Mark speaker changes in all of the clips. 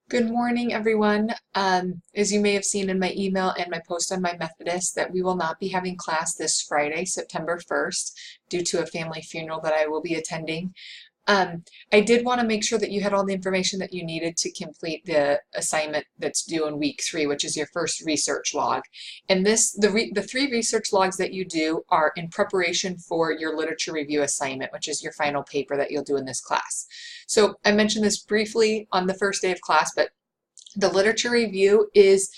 Speaker 1: Good morning, everyone. As you may have seen in my email and my post on my Methodist, that we will not be having class this Friday, September 1st, due to a family funeral that I will be attending. I did want to make sure that you had all the information that you needed to complete the assignment that's due in week 3, which is your first research log. And the 3 research logs that you do are in preparation for your literature review assignment, which is your final paper that you'll do in this class. So I mentioned this briefly on the first day of class, but the literature review is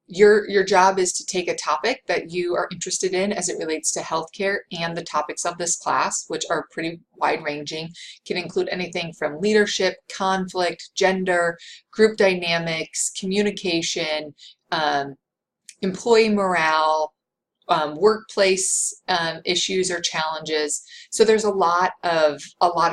Speaker 1: your job is to take a topic that you are interested in as it relates to healthcare, and the topics of this class, which are pretty wide-ranging, can include anything from leadership, conflict, gender, group dynamics, communication, employee morale, workplace issues or challenges. So there's a lot of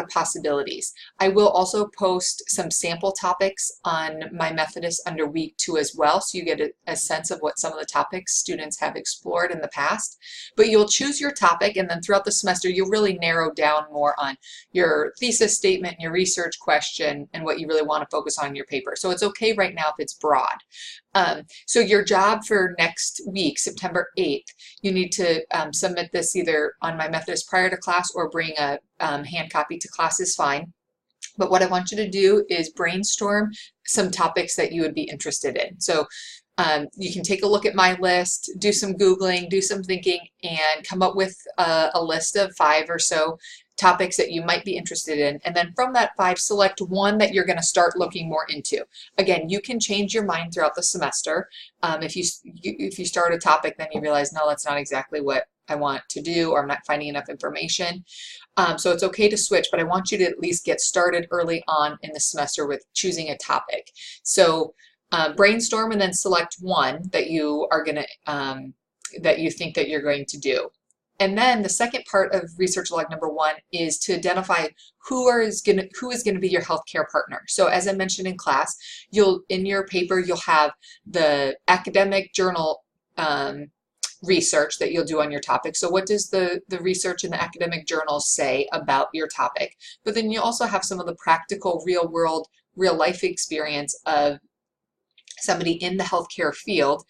Speaker 1: possibilities. I will also post some sample topics on my Methodist under week 2 as well, so you get a sense of what some of the topics students have explored in the past. But you'll choose your topic, and then throughout the semester you'll really narrow down more on your thesis statement, your research question, and what you really want to focus on in your paper. So it's okay right now if it's broad. So your job for next week, September 8th, you need to submit this either on my Methodist prior to class or bring a hand copy to class is fine. But what I want you to do is brainstorm some topics that you would be interested in. So you can take a look at my list, do some Googling, do some thinking, and come up with a list of 5 or so topics that you might be interested in. And then from that 5, select one that you're going to start looking more into. Again, you can change your mind throughout the semester. If you start a topic, then you realize, no, that's not exactly what I want to do, or I'm not finding enough information. So it's okay to switch, but I want you to at least get started early on in the semester with choosing a topic. So brainstorm and then select one that you are going to that you think that you're going to do. And then the second part of research log number 1 is to identify who is going to be your healthcare partner. So as I mentioned in class, in your paper you'll have the academic journal research that you'll do on your topic. So what does the research in the academic journals say about your topic? But then you also have some of the practical, real world, real life experience of somebody in the healthcare field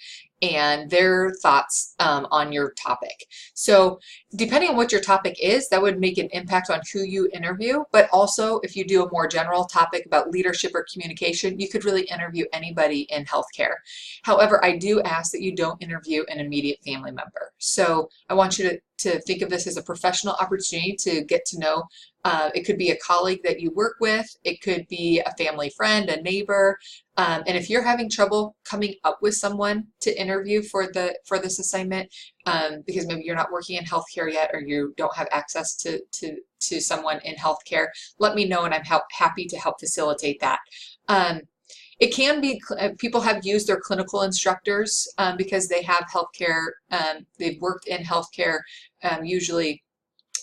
Speaker 1: and their thoughts on your topic. So depending on what your topic is, that would make an impact on who you interview. But also, if you do a more general topic about leadership or communication, you could really interview anybody in healthcare. However, I do ask that you don't interview an immediate family member. So I want you to think of this as a professional opportunity to get to know. It could be a colleague that you work with. It could be a family friend, a neighbor. And if you're having trouble coming up with someone to interview for this assignment, because maybe you're not working in healthcare yet, or you don't have access to someone in healthcare, let me know, and I'm happy to help facilitate that. It can be, people have used their clinical instructors because they have healthcare, they've worked in healthcare usually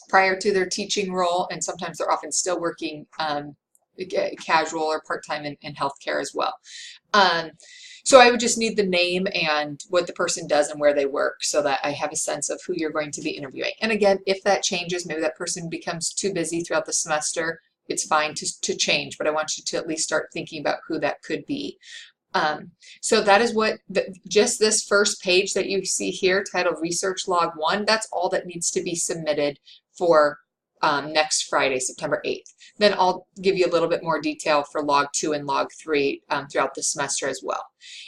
Speaker 1: prior to their teaching role, and sometimes they're often still working casual or part-time in healthcare as well. So I would just need the name and what the person does and where they work, so that I have a sense of who you're going to be interviewing. And again, if that changes, maybe that person becomes too busy throughout the semester, it's fine to change, but I want you to at least start thinking about who that could be. So that is what, just this first page that you see here titled Research Log 1, that's all that needs to be submitted for next Friday, September 8th. Then I'll give you a little bit more detail for Log 2 and Log 3 throughout the semester as well.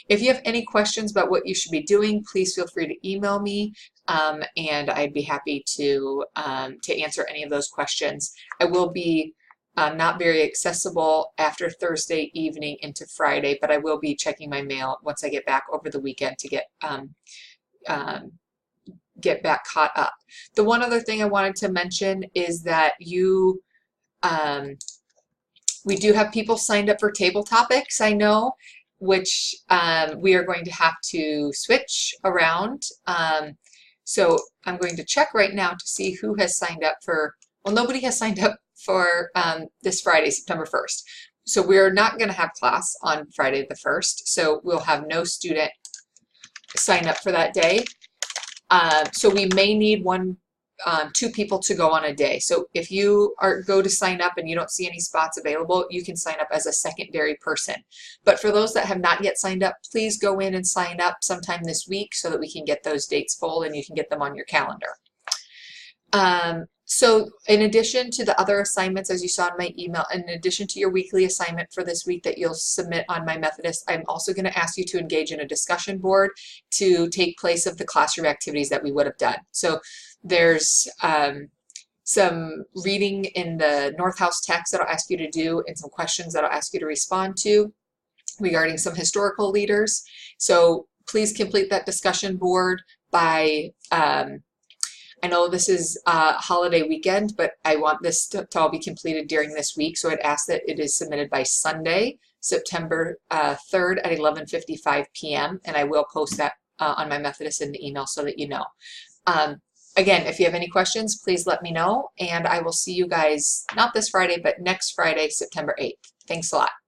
Speaker 1: If you have any questions about what you should be doing, please feel free to email me, and I'd be happy to answer any of those questions. I will be not very accessible after Thursday evening into Friday, but I will be checking my mail once I get back over the weekend to get back caught up. The one other thing I wanted to mention is that we do have people signed up for table topics, I know, which we are going to have to switch around. So I'm going to check right now to see who has signed up for, well, nobody has signed up for this Friday, September 1st. So we're not going to have class on Friday the 1st, so we'll have no student sign up for that day. So we may need one 2 people to go on a day. So if you go to sign up and you don't see any spots available, you can sign up as a secondary person. But for those that have not yet signed up, please go in and sign up sometime this week so that we can get those dates full and you can get them on your calendar. So in addition to the other assignments, as you saw in my email, in addition to your weekly assignment for this week that you'll submit on My Methodist, I'm also going to ask you to engage in a discussion board to take place of the classroom activities that we would have done. So there's some reading in the North House text that I'll ask you to do and some questions that I'll ask you to respond to regarding some historical leaders. So please complete that discussion board by I know this is a holiday weekend, but I want this to all be completed during this week. So I'd ask that it is submitted by Sunday, September 3rd at 11:55 p.m. And I will post that on My Methodist in the email so that you know. Again, if you have any questions, please let me know. And I will see you guys, not this Friday, but next Friday, September 8th. Thanks a lot.